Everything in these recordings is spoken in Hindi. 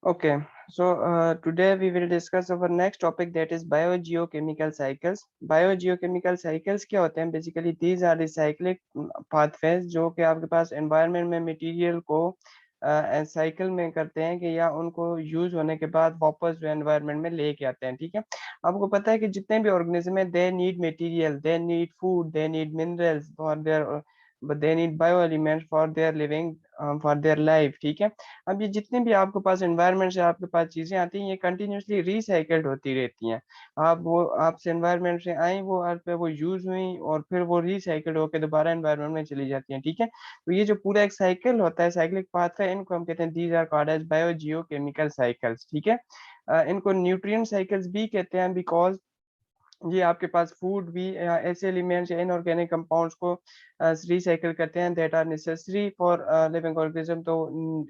Okay, so today we will discuss our next topic, that is biogeochemical cycles. Biogeochemical cycles क्या होते हैं? Basically these are the cyclic pathways जो कि आपके पास environment में material को साइकिल में करते हैं कि या उनको यूज होने के बाद वापस जो एनवायरनमेंट में लेके आते हैं। ठीक है, आपको पता है कि जितने भी ऑर्गेनिज्म है, they need material, they need food, they need minerals for their, they need bio elements for their living, for their life. ठीक है, अब ये जितने भी आपके पास एनवायरनमेंट से आपके पास चीजें आती हैं, ये कंटिन्यूसली रिसाइकल्ड होती रहती हैं। आपसे एनवायरनमेंट से आई, वो अर्थ पे वो यूज हुई और फिर वो रिसाइकल्ड होकर दोबारा एनवायरनमेंट में चली जाती हैं। ठीक है, तो ये जो पूरा एक साइकिल होता है, साइक्लिक पाथ है, इनको हम कहते हैं these are called as biogeochemical cycles. ठीक है, इनको न्यूट्रिएंट साइकिल्स भी कहते हैं, बिकॉज ये आपके पास फूड भी या ऐसे एलिमेंट्स या इनऑर्गेनिक कंपाउंड्स को रिसाइकिल करते हैं that are necessary for living organism. तो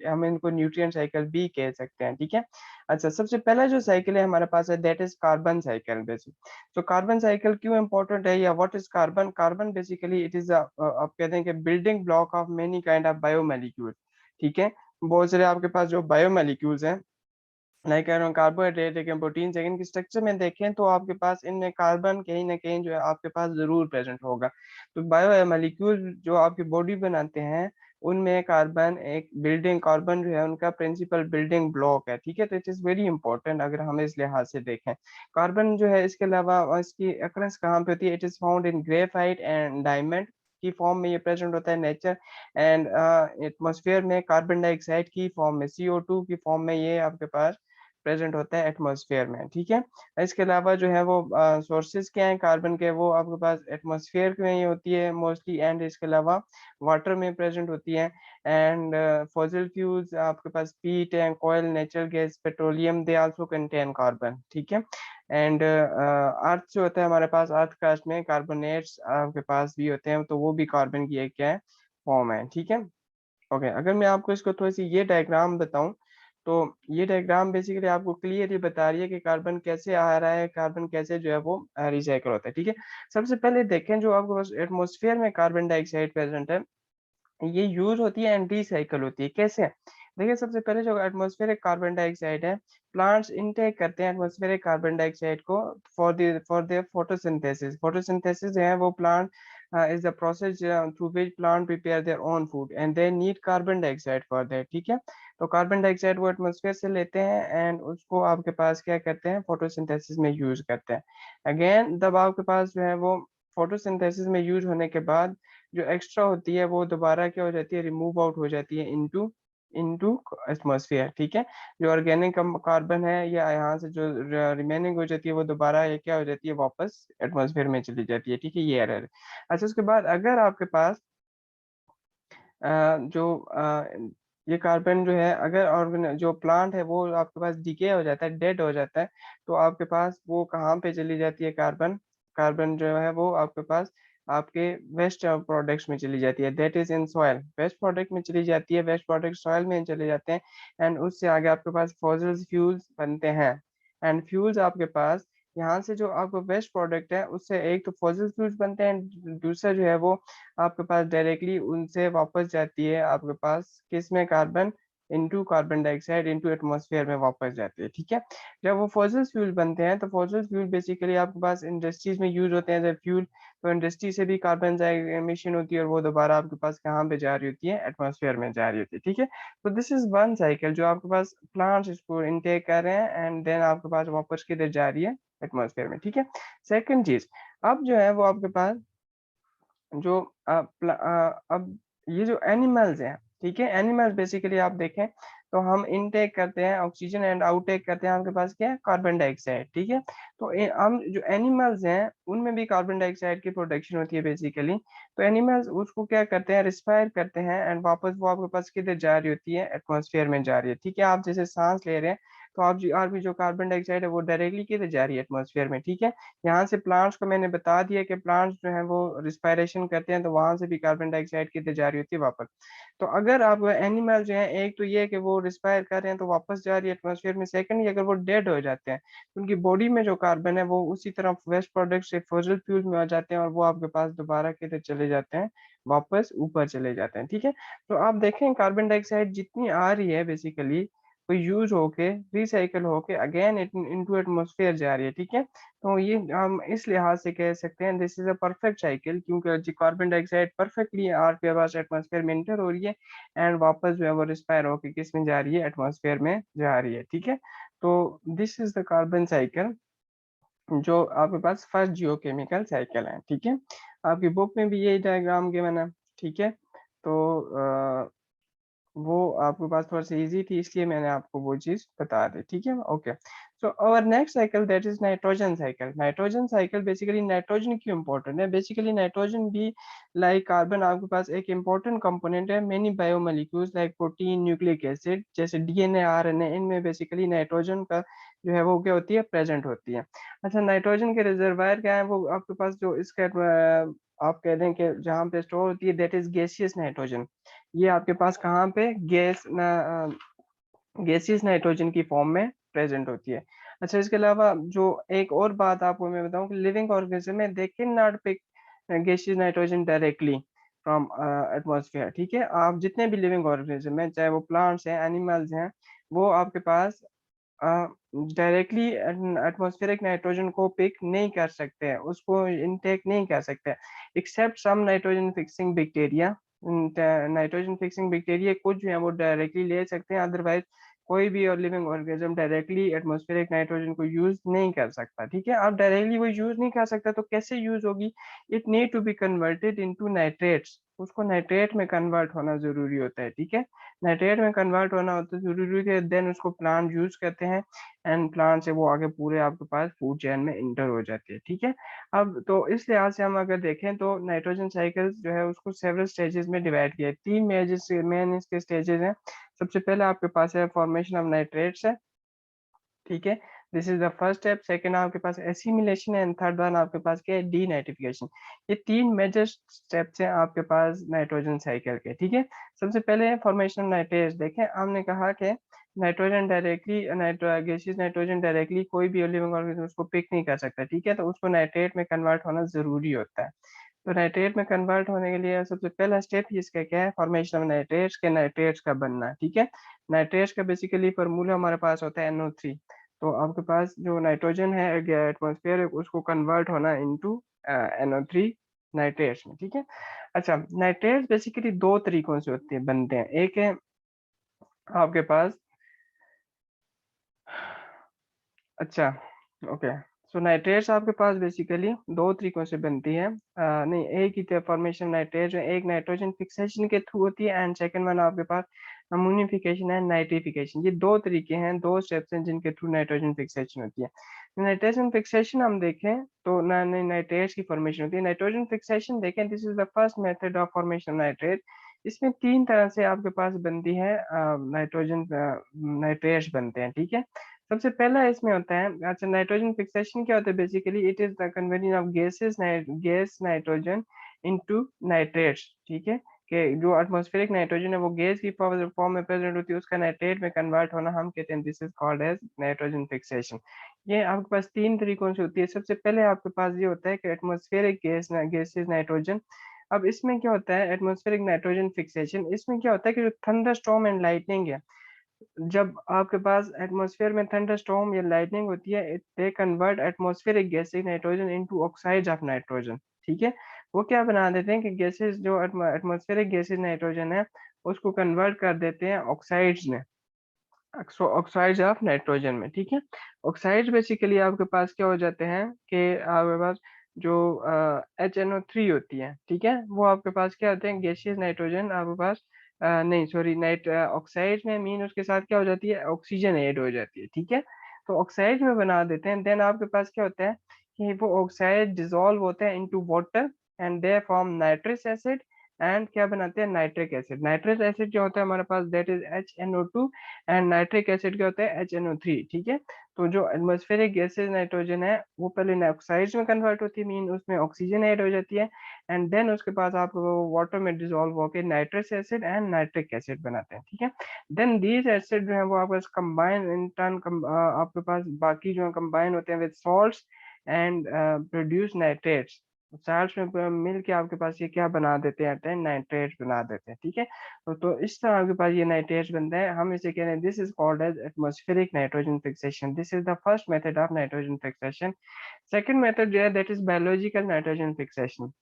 हम इनको न्यूट्रिएंट साइकिल भी कह सकते हैं। ठीक है, अच्छा, सबसे पहला जो साइकिल है हमारे पास है, that is carbon cycle. Basic तो कार्बन साइकिल क्यों इंपॉर्टेंट है या what is carbon? Carbon basically it is आप कहते हैं कि building block of many kind of biomolecule. ठीक है, बहुत सारे आपके पास जो बायोमोलिक्यूल्स हैं, लाइक कार्बोहाइड्रेट है, प्रोटीन है, इनके स्ट्रक्चर में देखें तो आपके पास इनमें कार्बन कहीं ना कहीं जो है आपके पास जरूर प्रेजेंट होगा। तो बायो मॉलिक्यूल जो आपकी बॉडी बनाते हैं, उनमें कार्बन एक बिल्डिंग, कार्बन जो है उनका प्रिंसिपल बिल्डिंग ब्लॉक है। ठीक है, तो इट इज वेरी इंपॉर्टेंट अगर हम इस लिहाज से देखें। कार्बन जो है, इसके अलावा इसकी अकरेंस कहाँ पे होती है? It is found in graphite and diamond की फॉर्म में ये प्रेजेंट होता है नेचर एंड एटमॉस्फेयर में। कार्बन डाइऑक्साइड की फॉर्म में, CO2 की फॉर्म में ये आपके पास प्रेजेंट होता है एटमॉस्फेयर में। ठीक है, इसके अलावा जो है वो सोर्सेज क्या है कार्बन के, वो आपके पास एटमॉस्फेयर में ही होती है मोस्टली, एंड इसके अलावा वाटर में प्रेजेंट होती है। एंड फॉसिल फ्यूल्स आपके पास peat and coal, natural gas, petroleum, they also contain carbon. ठीक है, एंड अर्थ जो होता है हमारे पास, अर्थ कास्ट में कार्बोनेट्स आपके पास भी होते हैं, तो वो भी कार्बन की एक क्या है, फॉर्म है। ठीक है, ओके, अगर मैं आपको इसको थोड़ी सी ये डायग्राम बताऊं, तो ये डायग्राम बेसिकली आपको क्लियरली बता रही है कि कार्बन कैसे आ रहा है, कार्बन कैसे जो है वो रिसाइकल होता है। ठीक है, सबसे पहले देखें जो आपके पास एटमॉस्फेयर में कार्बन डाइऑक्साइड प्रेजेंट है, ये यूज होती है एंड रिसाइकल होती है। कैसे? देखिए, सबसे पहले जो एटमॉस्फेरिक कार्बन डाइऑक्साइड है, प्लांट्स इनटेक करते हैं एटमॉस्फेरिक कार्बन डाइऑक्साइड को फॉर देयर फोटोसिंथेसिस। फोटोसिंथेसिस जो है वो plant is the process through which plant prepare their own food and they need carbon dioxide for that. ठीक है, तो कार्बन डाइऑक्साइड वो एटमॉस्फेयर से लेते हैं एंड उसको आपके पास क्या करते हैं, फोटोसिंथेसिस में यूज करते हैं। अगेन तब आपके पास जो है वो फोटोसिंथेसिस में यूज होने के बाद जो एक्स्ट्रा होती है वो दोबारा क्या हो जाती है, रिमूव आउट हो जाती है इनटू इनटू एटमॉस्फेयर। ठीक है, जो ऑर्गेनिक कार्बन है या यहाँ से जो रिमेनिंग हो जाती है, वो दोबारा ये क्या हो जाती है, वापस एटमॉस्फेयर में चली जाती है। ठीक है, ये एरर है। अच्छा, उसके बाद अगर आपके पास जो ये कार्बन जो है, अगर ऑर्गेन जो प्लांट है वो आपके पास डिके हो जाता है, डेड हो जाता है, तो आपके पास वो कहाँ पे चली जाती है, कार्बन कार्बन जो है वो आपके पास आपके वेस्ट प्रोडक्ट्स में चली जाती है, that is in soil. Waste product में चली जाती है, वेस्ट प्रोडक्ट सॉइल में चले जाते हैं एंड उससे आगे आपके पास फॉसिल फ्यूल्स बनते हैं। एंड फ्यूल्स आपके पास यहाँ से जो आपको वेस्ट प्रोडक्ट है, उससे एक तो फॉसिल फ्यूल्स बनते हैं, दूसरा जो है वो आपके पास डायरेक्टली उनसे वापस जाती है आपके पास किस में, carbon into carbon dioxide into atmosphere में वापस जाती है। ठीक है, जब वो फॉसिल फ्यूल बनते हैं, तो फॉसिल फ्यूल बेसिकली आपके पास इंडस्ट्रीज में यूज होते हैं एज फ्यूल, तो इंडस्ट्री से भी कार्बन एमिशन होती है और वो दोबारा आपके पास कहाँ पे जा रही होती है, एटमॉस्फेयर में जा रही होती है। ठीक है, तो दिस इज वन साइकिल जो आपके पास प्लांट्स इसको इनटेक कर रहे हैं एंड देन आपके पास वापस किधर जा रही है, एटमॉस्फेयर में। ठीक है, सेकंड चीज, अब जो है वो आपके पास जो अब ये जो एनिमल्स हैं, ठीक है, एनिमल्स बेसिकली आप देखें तो हम इनटेक करते हैं ऑक्सीजन एंड आउटटेक करते हैं आपके पास क्या है, कार्बन डाइऑक्साइड। ठीक है, तो हम जो एनिमल्स हैं उनमें भी कार्बन डाइऑक्साइड की प्रोडक्शन होती है बेसिकली। तो एनिमल्स उसको क्या करते हैं, रिस्पायर करते हैं एंड वापस वो आपके पास किधर जा रही होती है, एटमॉस्फेयर में जा रही है। ठीक है, आप जैसे सांस ले रहे हैं, तो आप और भी जो कार्बन डाइऑक्साइड है वो डायरेक्टली किधर जा रही है, एटमॉस्फेयर में। ठीक है, यहाँ से प्लांट्स को मैंने बता दिया कि प्लांट्स जो है वो रिस्पायरेशन करते हैं, तो वहां से भी कार्बन डाइऑक्साइड की जा रही होती है वापस। तो अगर आप एनिमल जो है, एक तो ये है कि वो रिस्पायर कर रहे हैं तो वापस जा रही है एटमॉस्फेयर में, सेकंडली अगर वो डेड हो जाते हैं तो उनकी बॉडी में जो कार्बन है वो उसी तरह वेस्ट प्रोडक्ट से फॉसिल फ्यूल में आ जाते हैं और वो आपके पास दोबारा किधर चले जाते हैं, वापस ऊपर चले जाते हैं। ठीक है, तो आप देखें कार्बन डाइऑक्साइड जितनी आ रही है बेसिकली, वो यूज होके रिसाइकल होके अगेन इनटू एटमॉस्फेयर जा रही है, ठीक है। तो ये हम इस लिहाज से कह सकते हैं this is a perfect cycle, क्योंकि कार्बन डाइऑक्साइड परफेक्टली आपके पास एटमॉस्फेयर में इंटर हो रही है एंड वापस जो है वो रिस्पायर होके किस में जा रही है, एटमॉस्फेयर में जा रही है, ठीक है। तो this is the carbon cycle जो आपके पास फर्स्ट जियोकेमिकल साइकिल है, ठीक है। आपकी बुक में भी यही डायग्राम गिवन है, ठीक है। तो वो आपके पास थोड़ा सा इजी थी इसलिए मैंने आपको वो चीज बता दी, ठीक है। Okay, so our next cycle that is nitrogen cycle. Nitrogen cycle basically nitrogen क्यों इंपॉर्टेंट है, बेसिकली नाइट्रोजन भी लाइक कार्बन आपके पास एक इंपॉर्टेंट कंपोनेंट है many biomolecules like protein, nucleic acid जैसे डीएनए, आरएनए, इनमें बेसिकली नाइट्रोजन का जो है वो क्या होती है, प्रेजेंट होती है। अच्छा, नाइट्रोजन के रिजर्वायर क्या है, वो आपके पास जो इसका आप कह दें कि जहाँ पे स्टोर होती है दैट इज गैसियस नाइट्रोजन। ये आपके पास कहाँ पे गैसियस नाइट्रोजन की फॉर्म में प्रेजेंट होती है। अच्छा, इसके अलावा जो एक और बात आपको मैं बताऊं कि लिविंग ऑर्गेनिज्म में they can not pick gaseous nitrogen directly from atmosphere, ठीक है। आप जितने भी लिविंग ऑर्गेनिज्म हैं, चाहे वो प्लांट्स हैं, एनिमल्स हैं, वो आपके पास डायरेक्टली एटमॉस्फेरिक नाइट्रोजन को पिक नहीं कर सकते हैं, उसको इनटेक नहीं कर सकते, except some nitrogen fixing bacteria. Nitrogen fixing bacteria कुछ जो है वो डायरेक्टली ले सकते हैं, अदरवाइज कोई भी और living organism directly atmospheric nitrogen को यूज नहीं कर सकता, ठीक है। आप डायरेक्टली वो यूज नहीं कर सकता तो कैसे यूज होगी, it need to be converted into nitrates, उसको नाइट्रेट में कन्वर्ट होना जरूरी होता है, ठीक है। नाइट्रेट में कन्वर्ट होना होता है जरूरी है, देन उसको प्लांट यूज करते हैं एंड प्लांट से वो आगे पूरे आपके पास फूड चेन में इंटर हो जाती है, ठीक है। अब तो इस लिहाज से हम अगर देखें तो नाइट्रोजन साइकिल जो है उसको सेवरल स्टेजेस में डिवाइड किया है, तीन मेन इसके स्टेजेस हैं। सबसे पहले आपके पास है फॉर्मेशन ऑफ नाइट्रेट्स है, ठीक है। This is the first step. Second आपके पास एसिमिलेशन है एंड थर्ड वन आपके पास क्या है, डीनाइट्रिफिकेशन। ये तीन मेजर स्टेप्स हैं आपके पास नाइट्रोजन साइकिल के, ठीक है। सबसे पहले फॉर्मेशन ऑफ नाइट्रेट्स देखें, हमने कहा कि nitrogen directly gaseous nitrogen directly कोई भी लिविंग ऑर्गेनिज्म उसको पिक नहीं कर सकता, ठीक है। तो उसको नाइट्रेट में कन्वर्ट होना जरूरी होता है। तो नाइट्रेट में कन्वर्ट होने के लिए सबसे पहला स्टेप इसका क्या है, फॉर्मेशन ऑफ नाइट्रेट्स के नाइट्रेट्स का बनना, ठीक है। नाइट्रेट्स का बेसिकली फॉर्मूला हमारे पास होता है NO3। तो आपके पास जो नाइट्रोजन है एटमॉस्फेयर है उसको कन्वर्ट होना इनटू NO3 नाइट्रेट्स में, ठीक है। अच्छा, नाइट्रेट्स बेसिकली दो तरीकों से होते हैं, बनते हैं। एक है आपके पास, अच्छा, ओके, सो नाइट्रेट्स आपके पास बेसिकली दो तरीकों से बनती है, नहीं, एक ही फॉर्मेशन नाइट्रेट जो एक नाइट्रोजन फिक्सेशन के थ्रू होती है एंड सेकंड वन आपके पास अमोनिफिकेशन एंड नाइट्रिफिकेशन। ये दो तरीके हैं, दो स्टेप्स हैं जिनके थ्रू नाइट्रोजन फिक्सेशन होती है। नाइट्रोजन फिक्सेशन हम देखें तो नाइट्रेट्स की फॉर्मेशन होती है। नाइट्रोजन फिक्सेशन देखें, this is the first method of formation nitrate. इसमें तीन तरह से आपके पास बनती है नाइट्रोजन नाइट्रेट्स बनते हैं, ठीक है। सबसे पहला इसमें होता है, अच्छा, नाइट्रोजन फिक्सेशन क्या होता है, basically it is the conversion of gas nitrogen into nitrates, ठीक है। कि जो एटमॉस्फेरिक नाइट्रोजन है वो गैस की फॉर्म में प्रेजेंट होती है, उसका नाइट्रेट में कन्वर्ट होना हम कहते हैं this is called as nitrogen fixation. ये आपके पास तीन तरीकों से होती है। सबसे पहले आपके पास ये होता है कि एटमॉस्फेरिक गैसेस नाइट्रोजन। अब इसमें क्या होता है एटमॉस्फेरिक नाइट्रोजन फिक्सेशन, इसमें क्या होता है कि जो थंडर स्टॉर्म एंड लाइटनिंग है, जब आपके पास एटमॉस्फेयर में थंडरस्टॉर्म या लाइटनिंग होती है, they convert atmospheric gases nitrogen into oxides of nitrogen, ठीक है। वो क्या बना देते हैं कि गैसेस जो एटमॉस्फेरिक गैसेस नाइट्रोजन है उसको कन्वर्ट कर देते हैं ऑक्साइड्स में, ऑक्साइड्स ऑफ नाइट्रोजन में, ठीक है। ऑक्साइड्स बेसिकली आपके पास क्या हो जाते हैं कि आपके पास जो HNO3 होती है, ठीक है, वो आपके पास क्या होते हैं, गैसियस नाइट्रोजन आपके पास नहीं, सॉरी, नाइट ऑक्साइड में मीन उसके साथ क्या हो जाती है, ऑक्सीजन ऐड हो जाती है, ठीक है। तो ऑक्साइड में बना देते हैं, देन आपके पास क्या होता है कि वो ऑक्साइड डिजोल्व होते हैं into water and they form nitrous acid and क्या बनाते हैं, नाइट्रिक एसिड। नाइट्रस एसिड जो होता है हमारे पास that is HNO2 and nitric acid क्या होता है, HNO3, ठीक है। तो जो एटमॉस्फेरिक गैसेज नाइट्रोजन है वो पहले ऑक्साइड्स में कन्वर्ट होती है, मीन उसमें ऑक्सीजन ऐड हो जाती है एंड देन उसके पास आप वाटर में डिजोल्व होकर nitrous acid and nitric acid बनाते हैं, ठीक है। देन दीज एसिड जो है वो आपके कंबाइन इन टर्न, आपके पास बाकी जो कंबाइन होते हैं with salts and produce nitrates, salt में मिल के आपके पास ये क्या बना देते हैं, नाइट्रेट बना देते हैं, ठीक है। तो इस तरह आपके पास ये नाइट्रेट बनता है, हम इसे कह रहे हैं this is called as atmospheric nitrogen fixation. This is the first method of nitrogen fixation. Second method जो है that is biological nitrogen fixation.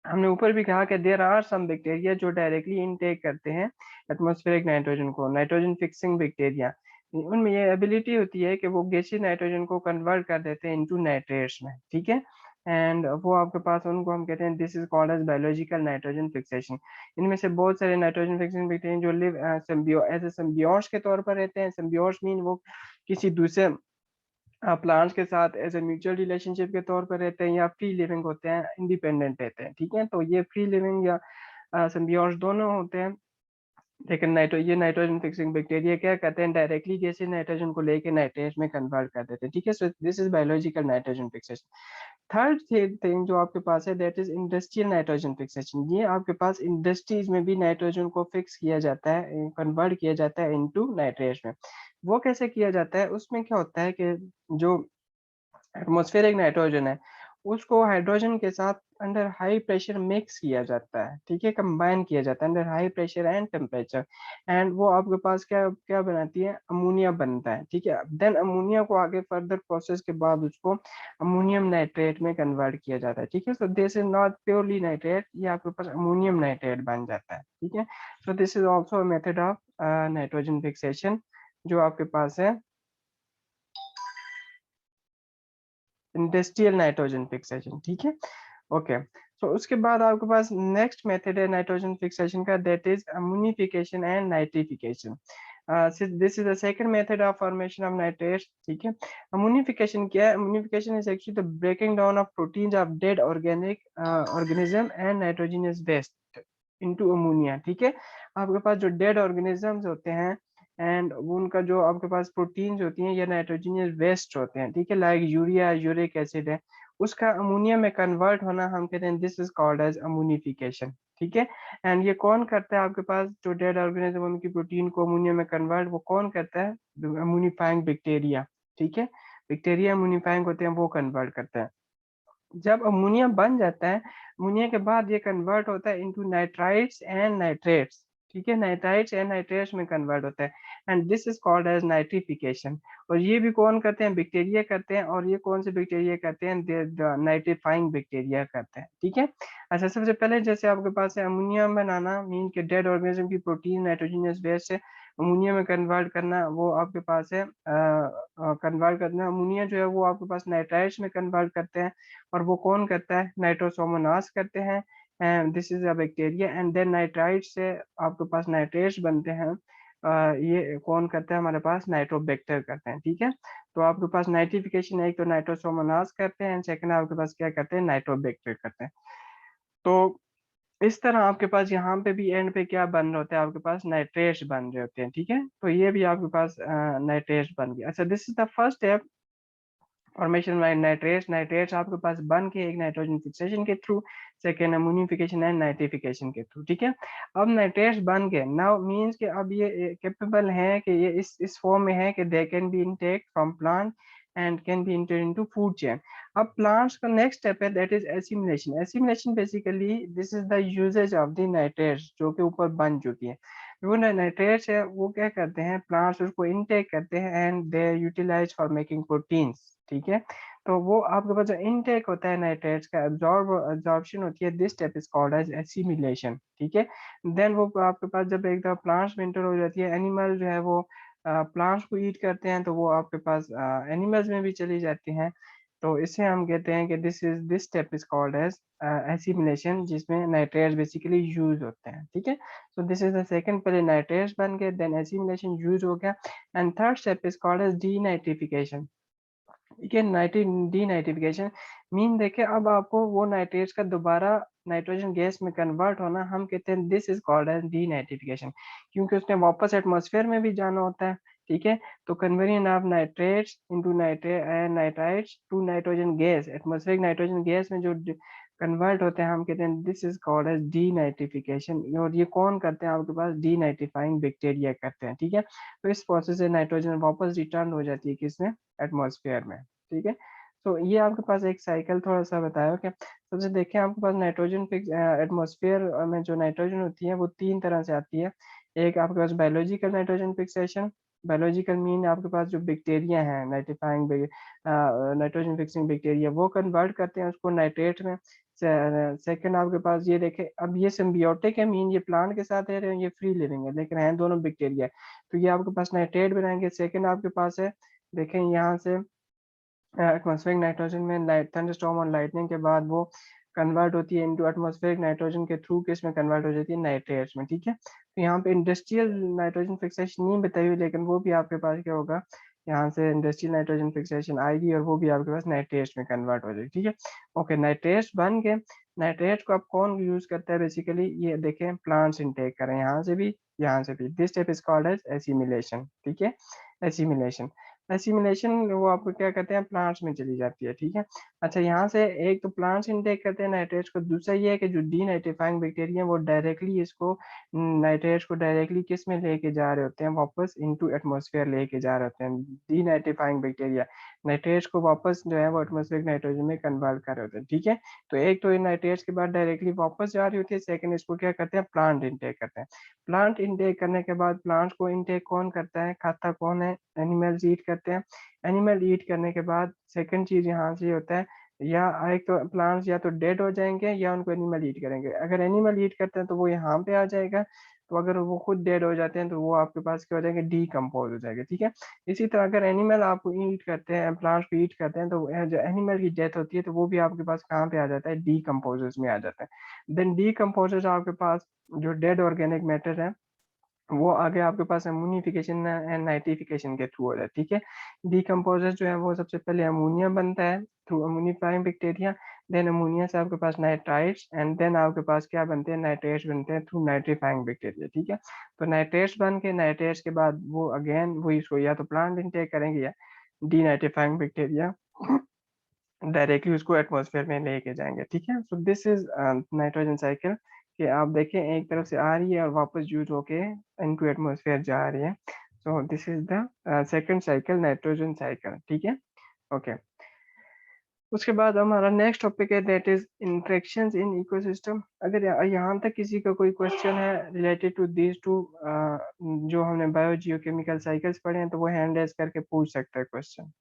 हमने ऊपर भी कहा कि देयर आर सम बैक्टीरिया जो डायरेक्टली इनटेक करते हैं एटमॉस्फेरिक नाइट्रोजन को, नाइट्रोजन फिक्सिंग बैक्टीरिया। उनमें ये एबिलिटी होती है कि वो गैसीय नाइट्रोजन को कन्वर्ट कर देते हैं इनटू नाइट्रेट्स में, ठीक है। एंड वो आपके पास उनको हम कहते हैं this is called as biological nitrogen fixation. इनमें से बहुत सारे नाइट्रोजन फिक्सिंग बैक्टीरिया जो live symbio as a symbiotes के तौर पर रहते हैं। सिम्बियोट्स मीन वो किसी दूसरे प्लांट्स के साथ एज ए म्यूचुअल रिलेशनशिप के तौर पर रहते हैं, या फ्री लिविंग होते हैं, इंडिपेंडेंट रहते हैं, ठीक है। तो ये फ्री लिविंग या सिम्बियोट्स दोनों होते हैं। लेकिन ये नाइट्रोजन फिक्सिंग बैक्टीरिया क्या करते हैं, डायरेक्टली जैसे नाइट्रोजन को लेके नाइट्रेट में कन्वर्ट कर देते हैं, ठीक है। So this is biological nitrogen fixation. Third thing जो आपके पास है that is industrial nitrogen fixation. ये आपके पास इंडस्ट्रीज में भी नाइट्रोजन को फिक्स किया जाता है, कन्वर्ट किया जाता है इनटू नाइट्रेट में। वो कैसे किया जाता है, उसमें क्या होता है कि जो एटमॉस्फेरिक नाइट्रोजन है उसको हाइड्रोजन के साथ अंडर हाई प्रेशर मिक्स किया जाता है, ठीक है, कंबाइन किया जाता है under high pressure and temperature. And वो आपके पास क्या क्या बनाती है, अमोनिया बनता है, ठीक है। देन अमोनिया को आगे फर्दर प्रोसेस के बाद उसको अमोनियम नाइट्रेट में कन्वर्ट किया जाता है, ठीक है। So this is not purely nitrate, ये आपके पास अमोनियम नाइट्रेट बन जाता है, ठीक है। So this is also method of nitrogen fixation जो आपके पास है इंडस्ट्रियल नाइट्रोजन फिक्सेशन, ठीक है। ओके, तो उसके बाद आपके पास नेक्स्ट मेथड है नाइट्रोजन फिक्सेशन का, that is ammonification and nitrification. This is the second method of formation of nitrates, ठीक है। अमोनिफिकेशन क्या है, ammonification is actually the breaking down of proteins of dead organic organism and nitrogenous waste into ammonia, ठीक है। आपके पास जो डेड ऑर्गेनिजम्स होते हैं एंड उनका जो आपके पास प्रोटीन्स होती हैं या नाइट्रोजनियस वेस्ट होते हैं, ठीक है, लाइक यूरिया, यूरिक एसिड है, उसका अमोनिया में कन्वर्ट होना हम कहते हैं this is called as ammonification, ठीक है। एंड ये कौन करता है, आपके पास जो डेड ऑर्गेनिज्म उनकी प्रोटीन को अमोनिया में कन्वर्ट वो कौन करता है, अमोनिफाइंग बैक्टीरिया, ठीक है। बैक्टीरिया अमोनिफाइंग होते हैं, वो कन्वर्ट करते हैं। जब अमोनिया बन जाता है, अमोनिया के बाद ये कन्वर्ट होता है इनटू नाइट्राइट्स एंड नाइट्रेट्स, ठीक है, नाइट्राइट्स एंड नाइट्रेट्स में कन्वर्ट होता है and this is called as nitrification. और ये भी कौन करते हैं, बैक्टीरिया करते हैं। और ये कौन से बैक्टीरिया करते हैं, नाइट्रीफाइंग बैक्टीरिया करते हैं, ठीक है। अच्छा, सबसे पहले जैसे आपके पास है अमोनिया बनाना, मीन के डेड ऑर्गेनिज्म की प्रोटीन नाइट्रोजनियस बेस से अमोनिया में कन्वर्ट करना, वो आपके पास है कन्वर्ट करना। अमोनिया जो है वो आपके पास नाइट्राइट्स में कन्वर्ट करते हैं, और वो कौन करता है, नाइट्रोसोमोनास करते हैं, and this is a bacteria. And then nitrite से आपके पास नाइट्रेट्स बनते हैं, ये कौन करता है, हमारे पास नाइट्रोबैक्टर करते हैं, ठीक है। तो आपके पास नाइट्रिफिकेशन एक तो नाइट्रोसोमोनास करते हैं, सेकंड आपके पास क्या करते हैं, नाइट्रोबैक्टर करते हैं। तो इस तरह आपके पास यहाँ पे भी एंड पे क्या बन रहे होते हैं, आपके पास नाइट्रेट्स बन रहे होते हैं, ठीक है। तो ये भी आपके पास नाइट्रेट्स बन गया। अच्छा, this is the first step formation by nitrates. Nitrates आपके पास बन के एक नाइट्रोजन फिक्सेशन के through, second ammonification and nitrification के थ्रू, ठीक है। अब नाइट्रेट्स बन गए, नाउ मींस कि अब ये कैपेबल है कि ये इस फॉर्म में है कि they can be intake from plant and can be enter into food chain. अब प्लांट्स का नेक्स्ट स्टेप है that is assimilation. Assimilation basically this is the usages of the nitrates जो कि ऊपर बन चुकी है। वो नाइट्रेट्स है वो क्या करते हैं, प्लांट्स उसको इनटेक करते हैं and they utilize for making proteins, ठीक है। तो वो आपके पास जो इनटेक होता है नाइट्रेट्स का, एब्जॉर्प्शन होती है, this step is called as assimilation, ठीक है। देन वो आपके पास जब एक दफा प्लांट्स में इंटर हो जाती है, एनिमल जो है वो प्लांट्स को ईट करते हैं, तो वो आपके पास एनिमल्स में भी चली जाती हैं। तो इसे हम कहते हैं कि this step is called as assimilation, जिसमें नाइट्रेट्स बेसिकली यूज होते हैं, ठीक है। So this is the second, पहले नाइट्रेट्स बन गए, देन एसिमिलेशन यूज हो गया, and third step is called as denitrification, ठीक है। डीनाइट्रिफिकेशन मीन देखे, अब आपको वो नाइट्रेट्स का दोबारा नाइट्रोजन गैस में कन्वर्ट होना, हम कहते हैं this is called as denitrification, क्योंकि उसने वापस एटमॉस्फेयर में भी जाना होता है, ठीक है। तो conversion of nitrates into nitrites to nitrogen gas, atmospheric nitrogen gas में जो कन्वर्ट होते हैं, हम कहते हैं this is called as denitrification. और ये कौन करते हैं, आपके पास डीनाइट्रीफाइंग बैक्टीरिया करते हैं, ठीक है। तो इस प्रोसेस से नाइट्रोजन वापस रिटर्न हो जाती है किसमें, एटमॉस्फेयर में, ठीक है। तो ये आपके पास एक साइकिल थोड़ा सा बताया कि सबसे देखें आपके पास नाइट्रोजन फिक्स एटमॉस्फेयर में जो नाइट्रोजन होती है वो 3 तरह से आती है। एक आपके पास biological nitrogen fixation, biological mean आपके पास जो बैक्टीरिया हैं नाइट्रीफाइंग नाइट्रोजन फिक्सिंग बैक्टीरिया वो कन्वर्ट करते हैं उसको नाइट्रेट में। सेकंड आपके पास ये देखें, अब ये सिम्बियोटिक है, मीन ये प्लांट के साथ रह रहे हैं, ये फ्री लिविंग है, लेकिन हैं दोनों बैक्टीरिया, तो ये आपके पास नाइट्रेट बनाएंगे। सेकंड आपके पास है, देखें यहाँ से एटमॉस्फेरिक नाइट्रोजन में थंडरस्टॉर्म और लाइटनिंग के बाद वो कन्वर्ट होती है इनटू एटमॉस्फेरिक नाइट्रोजन के थ्रू किस में कन्वर्ट हो जाती है, नाइट्रेट्स में। ठीक है, तो यहाँ पे इंडस्ट्रियल नाइट्रोजन फिक्सेशन नहीं बताई हुई, लेकिन वो भी आपके पास क्या होगा, यहाँ से इंडस्ट्रियल नाइट्रोजन फिक्सेशन आएगी और वो भी आपके पास नाइट्रेट्स में कन्वर्ट हो जाएगी। ठीक है, ओके, नाइट्रेट्स बन के नाइट्रेट को अब कौन यूज करता है बेसिकली, ये देखें प्लांट्स इनटेक करें यहाँ से भी, यहाँ से भी। This step is called as assimilation. ठीक है, एसिमिलेशन, एसिमिलेशन वो आपको क्या कहते हैं, प्लांट्स में चली जाती है। ठीक है, अच्छा, यहाँ से एक तो प्लांट्स इनटेक करते हैं नाइट्रेट्स को, दूसरा ये है कि जो डीनाइट्रीफाइंग बैक्टीरिया वो डायरेक्टली इसको नाइट्रेट्स को डायरेक्टली किस में लेके जा रहे होते हैं, वापस इनटू एटमॉस्फेयर लेके जा रहे होते हैं। डीनाइट्रीफाइंग बैक्टीरिया नाइट्रेट्स को वापस जो है वो एटमॉस्फेरिक नाइट्रोजन में कन्वर्ट कर रहे होते हैं। ठीक है, तो एक तो इन नाइट्रेट्स के बाद डायरेक्टली वापस जा रही होती है, सेकंड इसको क्या करते हैं, प्लांट इनटेक करते हैं। प्लांट इनटेक करने के बाद प्लांट्स को इनटेक कौन करता है, खाता कौन है, एनिमल्स ईट करते हैं। एनिमल ईट करने के बाद सेकंड चीज यहाँ से होता है, या एक तो प्लांट्स या तो डेड हो जाएंगे या उनको एनिमल ईट करेंगे। अगर एनिमल ईट करते हैं तो वो यहाँ पे आ जाएगा, तो अगर वो खुद डेड हो जाते हैं तो वो आपके पास क्या हो जाएंगे, डीकम्पोज हो जाएंगे। ठीक है, इसी तरह अगर एनिमल आपको ईट करते हैं, प्लांट्स को ईट करते हैं, तो जो एनिमल की डेथ होती है तो वो भी आपके पास कहाँ पे आ जाता है, डीकम्पोजर्स में आ जाता है। देन डीकम्पोजर्स आपके पास जो डेड ऑर्गेनिक मैटर है वो आगे आपके पास अमोनिफिकेशन एंड नाइट्रिफिकेशन के थ्रू हो जाए। ठीक है, डिकम्पोजर जो है वो सबसे पहले अमोनिया बनता है थ्रू अमोनिफाइंग बैक्टीरिया, देन अमोनिया से आपके पास नाइट्राइट्स, एंड देन आपके पास क्या बनते हैं, नाइट्रेट्स बनते हैं थ्रू नाइट्रीफाइंग बैक्टीरिया। ठीक है, तो नाइट्रेट्स बन के नाइट्रेट्स के बाद वो अगेन वही इसको या तो प्लांट इनटेक करेंगे या डीनाइट्रीफाइंग बैक्टीरिया डायरेक्टली उसको एटमॉस्फेयर में लेके जाएंगे। ठीक है, so this is nitrogen cycle, कि आप देखें एक तरफ से आ रही है और वापस यूज होके इनटू एटमॉस्फेयर जा रही है। So this is the second cycle, nitrogen cycle. ठीक है, ओके। उसके बाद हमारा नेक्स्ट टॉपिक है that is interactions in ecosystem. अगर यहाँ तक किसी का कोई क्वेश्चन है रिलेटेड टू दीज टू जो हमने बायो जियोकेमिकल साइकिल्स पढ़े हैं, तो वो हैंड रेज करके पूछ सकता है क्वेश्चन।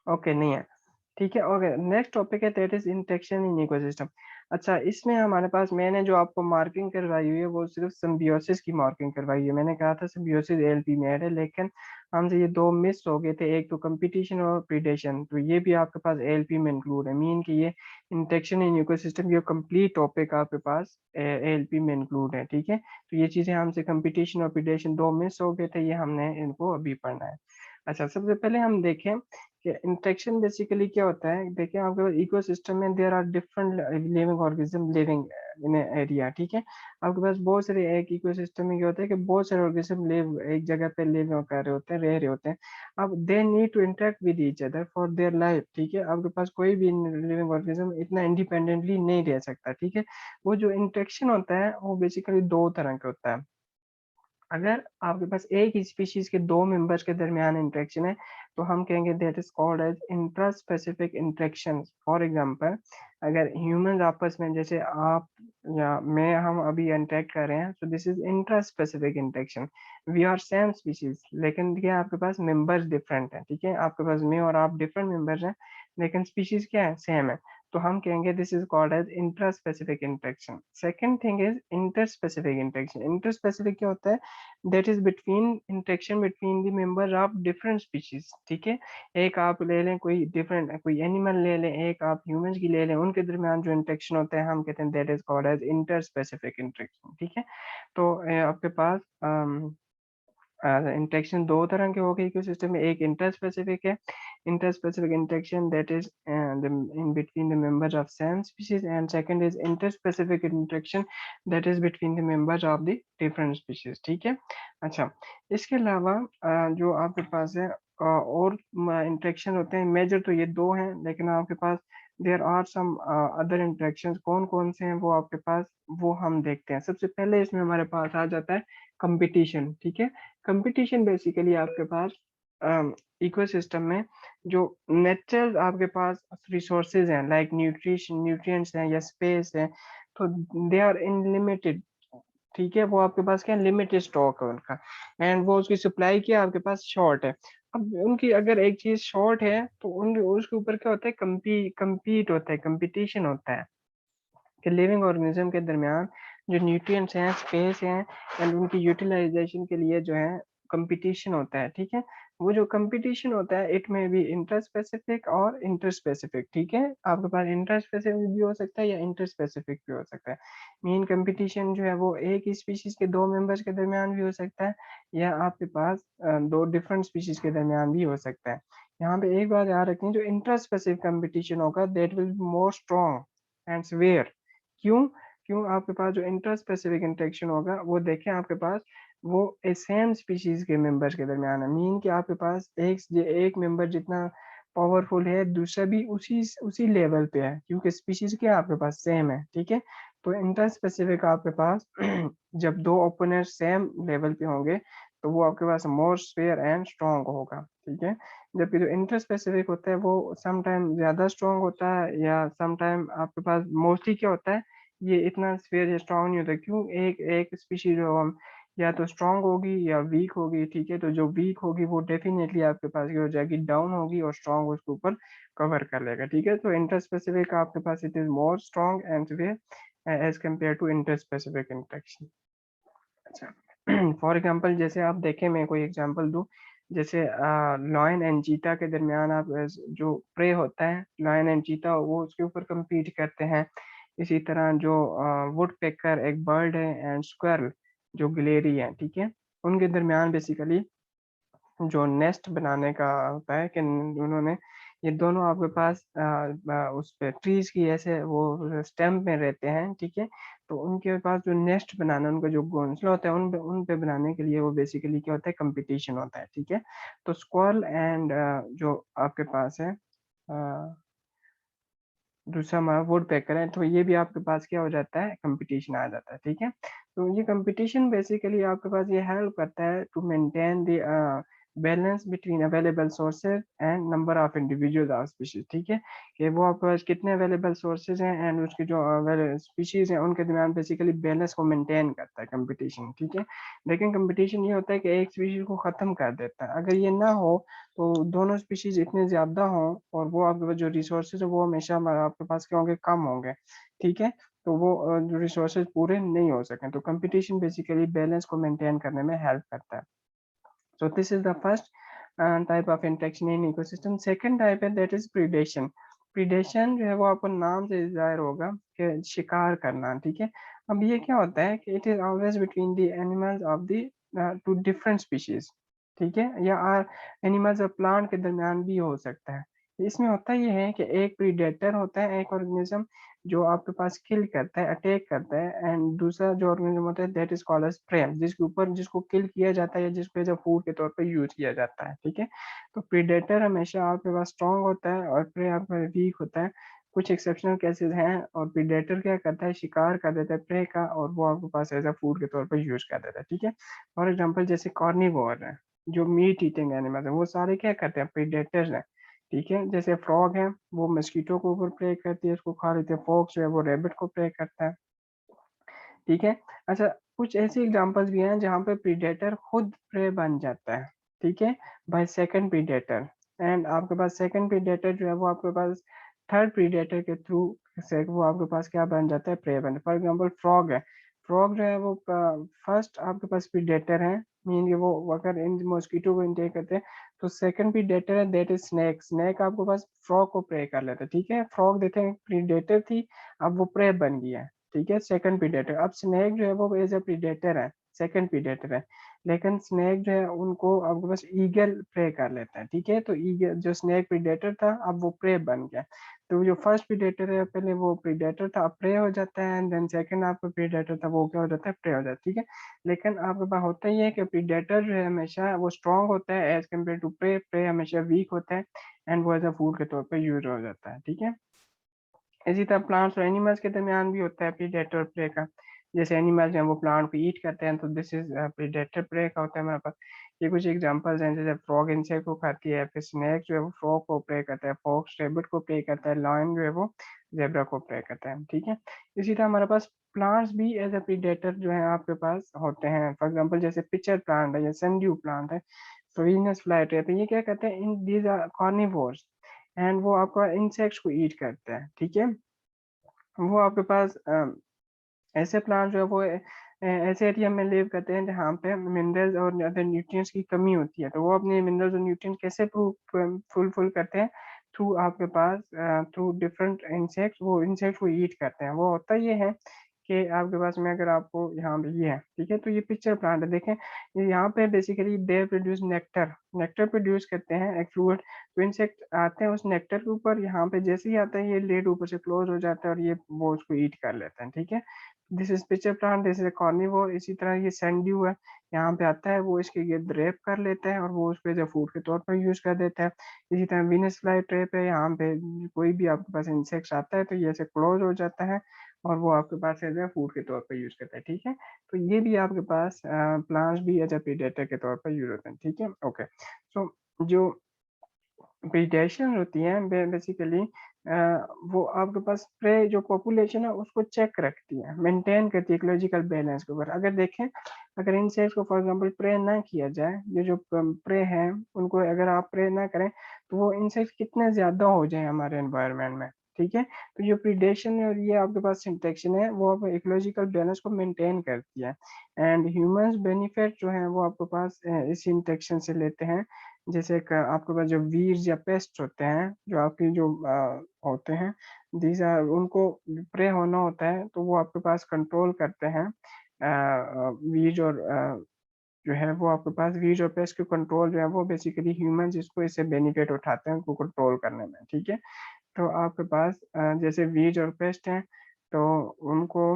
ओके, नहीं है, ठीक है, ओके। नेक्स्ट टॉपिक है that is interaction in ecosystem. अच्छा, इसमें हमारे पास मैंने जो आपको मार्किंग करवाई हुई है वो सिर्फ सिम्बियोसिस की मार्किंग करवाई हुई है। मैंने कहा था सिम्बियोसिस एएलपी में ऐड है, लेकिन हमसे ये दो मिस हो गए थे, एक तो कंपटीशन और प्रीडेशन, तो ये भी आपके पास एएलपी में इंक्लूड है। मीन कि ये इंटरेक्शन इन इकोसिस्टम, ये कंप्लीट टॉपिक आपके पास एएलपी में इंक्लूड है। ठीक है, तो ये चीजें हमसे कंपटीशन और प्रीडेशन दो मिस हो गए थे, ये हमने इनको अभी पढ़ना है। अच्छा, सबसे पहले हम देखें कि इंटरेक्शन बेसिकली क्या होता है। देखिए आपके पास इकोसिस्टम में there are different living organism living in area. ठीक है, आपके पास बहुत सारे, एक इकोसिस्टम में क्या होता है कि बहुत सारे ऑर्गेनिज्म लिव एक जगह पे लिव कर रहे होते हैं, रह रहे होते हैं। अब they need to interact with each other for their life. ठीक है, आपके पास कोई भी लिविंग ऑर्गेनिज्म इतना इंडिपेंडेंटली नहीं रह सकता। ठीक है, वो जो इंटरेक्शन होता है वो बेसिकली दो तरह का होता है। अगर आपके पास एक ही स्पीशीज के दो मेंबर्स के दरमियान इंटरेक्शन है तो हम कहेंगे that is called as intraspecific interaction. For example, अगर ह्यूमंस आपस में, जैसे आप या मैं, हम अभी इंटरेक्ट कर रहे हैं, so this is intraspecific interaction. We are same species, लेकिन क्या आपके पास मेंबर्स डिफरेंट हैं। ठीक है, आपके पास मैं और आप डिफरेंट मेंबर्स हैं, लेकिन स्पीशीज क्या है, सेम है, तो हम कहेंगे this is called as intraspecific interaction. Second thing is interspecific interaction. Interspecific क्या होता है, that is between interaction between the member of different species। ठीक है, एक आप ले लें कोई डिफरेंट कोई एनिमल ले लें, एक आप ह्यूमंस की ले लें, उनके दरमियान जो इंटरेक्शन होता है हम कहते हैं that is called as interspecific interaction. ठीक है, तो आपके पास इंटरेक्शन दो तरह के हो गए इकोसिस्टम में, एक इंटरस्पेसिफिक है, interspecific interaction that is in between the members of same species, and second is interspecific interaction that is between the members of the different species. ठीक है, अच्छा, इसके अलावा जो आपके पास है और इंटरेक्शन होते हैं, मेजर तो ये दो हैं, लेकिन आपके पास there are some other interactions, कौन कौन से हैं वो आपके पास, वो हम देखते हैं। सबसे पहले इसमें हमारे पास आ जाता है कंपटीशन। ठीक है, कंपटीशन बेसिकली आपके पास इकोसिस्टम में जो नेचुरल आपके पास रिसोर्सेज हैं, लाइक न्यूट्रिशन न्यूट्रिएंट्स हैं या स्पेस है, तो दे आर इनलिमिटेड। ठीक है, वो आपके पास क्या लिमिटेड स्टॉक है उनका, एंड वो उसकी सप्लाई क्या आपके पास शॉर्ट है। अब उनकी अगर एक चीज शॉर्ट है तो उन उसके ऊपर क्या होता है, compete होता है, कंपटीशन होता है कि लिविंग ऑर्गेनिज्म के दरमियान जो न्यूट्रिएंट्स हैं, स्पेस हैं, एंड उनकी यूटिलाइजेशन के लिए जो है कंपटीशन होता है। ठीक है, वो जो कंपटीशन होता है इट में भी इंटर स्पेसिफिक और इंटर स्पेसिफिक। ठीक है, आपके पास इंटर स्पेसिफिक भी हो सकता है या इंटर स्पेसिफिक भी हो सकता है। मेन कंपटीशन जो है वो एक ही स्पीशीज के दो मेंबर्स के दरमियान भी हो सकता है, या आपके पास दो डिफरेंट स्पीशीज के दरमियान भी हो सकता है। यहाँ पे एक बात याद रखनी, जो इंटर स्पेसिफिक कंपटीशन होगा that will be more strong and severe. क्यों? क्यों आपके पास जो इंटर स्पेसिफिक इंटरेक्शन होगा वो देखें आपके पास वो सेम स्पीशीज के मेंबर्स के दरमियान है। मीन कि आपके पास एक मेंबर जितना पावरफुल है, दूसरा भी उसी लेवल पे है, क्योंकि स्पीशीज क्या आपके पास सेम है। ठीक है, तो इंटर स्पेसिफिक आपके पास जब दो ओपोनेंट सेम लेवल पे होंगे तो वो आपके पास मोर स्फेयर एंड स्ट्रॉन्ग होगा। ठीक है, जबकि जो इंटर स्पेसिफिक होता है वो सम टाइम ज्यादा स्ट्रॉन्ग होता है, या सम टाइम आपके पास मोस्टली क्या होता है, ये इतना स्फेयर या स्ट्रॉन्ग नहीं होता। क्यों? एक एक स्पीशीज जो हम या तो स्ट्रॉन्ग होगी या वीक होगी। ठीक है, तो जो वीक होगी वो डेफिनेटली आपके पास ये हो जाएगी डाउन होगी, और स्ट्रॉन्ग उसके ऊपर कवर कर लेगा। ठीक है, तो इंटर स्पेसिफिक आपके पास it is more strong and severe as compare to inter specific interaction. अच्छा, फॉर एग्जाम्पल जैसे आप देखें, मैं कोई एग्जाम्पल दूं, जैसे लॉयन एंड चीता के दरमियान आप जो प्रे होता है, लॉयन एंड चीता, वो उसके ऊपर compete करते हैं। इसी तरह जो वुड पेकर एक बर्ड है, एंड स्क्वेरल जो गिलेरी है, ठीक है, उनके दरमियान बेसिकली जो नेस्ट बनाने का होता है कि उन्होंने ये दोनों आपके पास उस पे ट्रीज की ऐसे वो स्टेम में रहते हैं। ठीक है, तो उनके पास जो नेस्ट बनाना, उनका जो घोंसला होता है उन पे बनाने के लिए वो बेसिकली क्या होता है, कंपटीशन होता है। ठीक है, तो स्क्वाल एंड जो आपके पास है दूसरा हमारा वुड पेकर है, तो ये भी आपके पास क्या हो जाता है, कंपटीशन आ जाता है। ठीक है, तो ये कंपटीशन बेसिकली आपके पास ये हेल्प करता है to maintain the balance between available sources and number of individual of species. ठीक है, कि वो आपके पास कितने अवेलेबल सोर्सेज हैं एंड उसकी जो स्पीशीज हैं उनके दरमियान बेसिकली बैलेंस को मेंटेन करता है कंपटीशन। ठीक है, लेकिन कंपटीशन ये होता है कि एक स्पीशीज को खत्म कर देता है। अगर ये ना हो तो दोनों स्पीशीज इतने ज्यादा हों और वो आपके पास जो रिसोर्सेज है वो हमेशा आपके पास क्या होंगे, कम होंगे। ठीक है, तो वो जो रिसोर्सेज पूरे नहीं हो सके, तो कंपटीशन बेसिकली बैलेंस को मेंटेन करने में हेल्प करता है। So this is the first type of interaction in ecosystem. Second type है that is predation. Predation जो है वो आपको नाम से जाहिर होगा कि शिकार करना। ठीक है, अब ये क्या होता है कि it is always between the animals of the two different species। ठीक है, या एनिमल्स और प्लांट के दरमियान भी हो सकता है। इसमें होता ये है कि एक प्रीडेटर होता है, एक ऑर्गेनिज्म जो आपके पास किल करता है, अटैक करता है, एंड दूसरा जो ऑर्गेनिज्म होता है that is called as prey, जिसके ऊपर जिसको किल किया जाता है या जिसको एज अ फूड के तौर पर यूज किया जाता है। ठीक है, तो प्रीडेटर हमेशा आपके पास स्ट्रॉन्ग होता है और प्रे आपका वीक होता है। कुछ एक्सेप्शनल केसेस हैं, और प्रीडेटर क्या करता है, शिकार कर देता है प्रे का, और वो आपके पास एज अ फूड के तौर पर यूज कर देता है। ठीक है, फॉर एग्जाम्पल जैसे कॉर्निवोर है, जो मीट ईटिंग एनिमल है, वो सारे क्या करते हैं, प्रीडेटर्स हैं। ठीक है, जैसे फ्रॉग है वो मस्कीटो को ऊपर प्रे करती है, उसको खा लेते हैं। फॉक्स जो है वो रैबिट को प्रे करता है। ठीक है, अच्छा, कुछ ऐसी एग्जांपल्स भी हैं जहाँ पे प्रीडेटर खुद प्रे बन जाता है। ठीक है, बाय सेकंड प्रीडेटर, एंड आपके पास सेकंड प्रीडेटर जो है वो आपके पास थर्ड प्रीडेटर के थ्रू से वो आपके पास क्या बन जाता है, प्रे बन। फॉर एग्जांपल फ्रॉग है, फ्रॉग जो है वो फर्स्ट आपके पास प्रीडेटर है, मीन कि वो अगर इन मॉस्किटो को इनटेक करते हैं, तो सेकंड प्रीडेटर है दैट इज स्नेक। स्नेक आपके पास फ्रॉग को प्रे कर लेता है। ठीक है, फ्रॉग देते हैं प्रीडेटर थी, अब वो प्रे बन गया है। ठीक है, सेकंड प्रीडेटर। अब स्नेक जो है वो एज ए प्रीडेटर है, सेकंड प्रीडेटर है, लेकिन स्नेक जो है उनको अब बस ईगल प्रे कर लेता है। ठीक है, तो ईगल जो स्नेक प्रीडेटर था अब वो प्रे बन गया। तो जो फर्स्ट प्रीडेटर है पहले वो प्रीडेटर था, अब प्रे हो जाता है, एंड देन सेकंड आपका प्रीडेटर था वो क्या हो जाता है, प्रे हो जाता है। ठीक है, लेकिन आपके पास होता ही है कि प्रीडेटर जो है हमेशा वो स्ट्रॉन्ग होता है as compare to prey, prey हमेशा वीक होता है, एंड वो एज अ फूड के तौर पर यूज हो जाता है। ठीक है, इसी तरह प्लांट्स और एनिमल्स के दरमियान भी होता है प्रीडेटर और प्रे का। जैसे एनिमल्स हैं वो प्लांट को ईट करते हैं, तो दिस इज प्रीडेटर, प्रे का होता है हमारे पास। ये कुछ एग्जांपल्स हैं, जैसे फ्रॉग इंसेक्ट को खाती है, फिर स्नेक जो है वो फ्रॉग को प्रे करता है, फॉक्स रैबिट को प्रे करता है, लायन जो है वो जेब्रा को प्रे करता है, ठीक है। इसी तरह हमारे पास प्लांट्स भी एज ए प्रीडेटर जो है आपके पास होते हैं। फॉर एग्जाम्पल जैसे पिचर प्लांट है या सनड्यू प्लांट है, वीनस फ्लाई है, तो ये क्या कहते हैं, in these are carnivores and वो आपका इंसेक्ट्स को ईट करते हैं, ठीक है। वो आपके पास ऐसे प्लांट जो है वो ऐसे एरिया में लिव करते हैं जहाँ पे मिनरल्स और अदर न्यूट्रिएंट्स की कमी होती है, तो वो अपने मिनरल्स और न्यूट्रिएंट कैसे फुलफिल करते हैं, थ्रू आपके पास थ्रू डिफरेंट इंसेक्ट्स, वो इंसेक्ट को ईट करते हैं। वो होता ये है कि आपके पास में अगर आपको यहाँ पे ये है, ठीक है, तो ये पिक्चर प्लांट है, देखें ये यहाँ पे basically they produce nectar, nectar produce करते हैं एक फ्लूइड। तो इंसेक्ट आते हैं उस नेक्टर के ऊपर, यहाँ पे जैसे ही आता है ये लेड ऊपर से क्लोज हो जाता है और ये वो उसको ईट कर लेते हैं, ठीक है। This is pitcher plant, this is carnivore. इसी तरह ये सैंड्यू है, यहाँ पे आता है वो इसके गिर्द रेप कर लेता है और वो उसको एज फूड के तौर पर यूज कर देता है। इसी तरह वीनस फ्लाई ट्रैप है, यहाँ पे कोई भी आपके पास इंसेक्ट आता है तो ये ऐसे क्लोज हो जाता है और वो आपके पास एज ए फूड के तौर पर यूज करता है, ठीक है। तो ये भी आपके पास प्लांट्स भी एज ए प्रीडेटर के तौर पर यूज होते हैं, ठीक है। ओके, सो जो प्रीडेशन होती है बेसिकली वो आपके पास प्रे जो पॉपुलेशन है उसको चेक रखती है, मेंटेन करती है इकोलॉजिकल बैलेंस के ऊपर। अगर देखें, अगर इंसेक्ट्स को फॉर एग्जांपल प्रे ना किया जाए, ये जो प्रे हैं उनको अगर आप प्रे ना करें, तो वो इंसेक्ट्स कितने ज्यादा हो जाए हमारे एनवायरनमेंट में, ठीक है। तो जो प्रीडेशन है और ये आपके पास इंटेक्शन है वो आप इकोलॉजिकल बैलेंस को मेंटेन करती है। एंड ह्यूमंस बेनिफिट जो है वो आपके पास इस इंटेक्शन से लेते हैं। जैसे आपके पास जो वीड्स या पेस्ट होते हैं, जो आपकी जो होते हैं, दीज आर उनको प्रे होना होता है तो वो आपके पास कंट्रोल करते हैं। वीज और जो है वो आपके पास वीज और पेस्ट के कंट्रोल जो है वो बेसिकली ह्यूमंस इसको इससे बेनिफिट उठाते हैं उनको कंट्रोल करने में, ठीक है। तो आपके पास जैसे वीज और पेस्ट हैं, तो उनको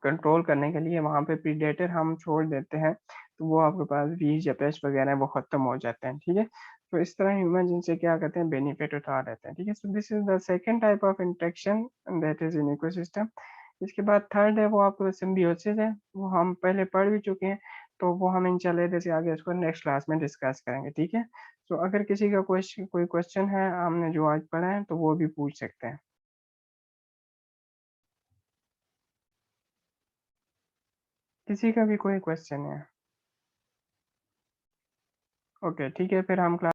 कंट्रोल करने के लिए वहां पे प्रीडेटर हम छोड़ देते हैं, तो वो आपके पास वीज या पेस्ट वगैरह है वो खत्म हो जाते हैं, ठीक है। तो इस तरह ह्यूमन जिनसे क्या करते हैं, बेनिफिट उठा लेते हैं, ठीक है। So this is the second type of interaction that is in ecosystem. इसके बाद थर्ड है वो आपके सिम्बियोसिस है, वो हम पहले पढ़ भी चुके हैं, तो वो हम इंशाल्लाह जैसे आगे इसको नेक्स्ट क्लास में डिस्कस करेंगे, ठीक है। तो अगर किसी का कोई क्वेश्चन है हमने जो आज पढ़ा है तो वो भी पूछ सकते हैं। किसी का भी कोई क्वेश्चन है? ओके, ठीक है, फिर हम क्लास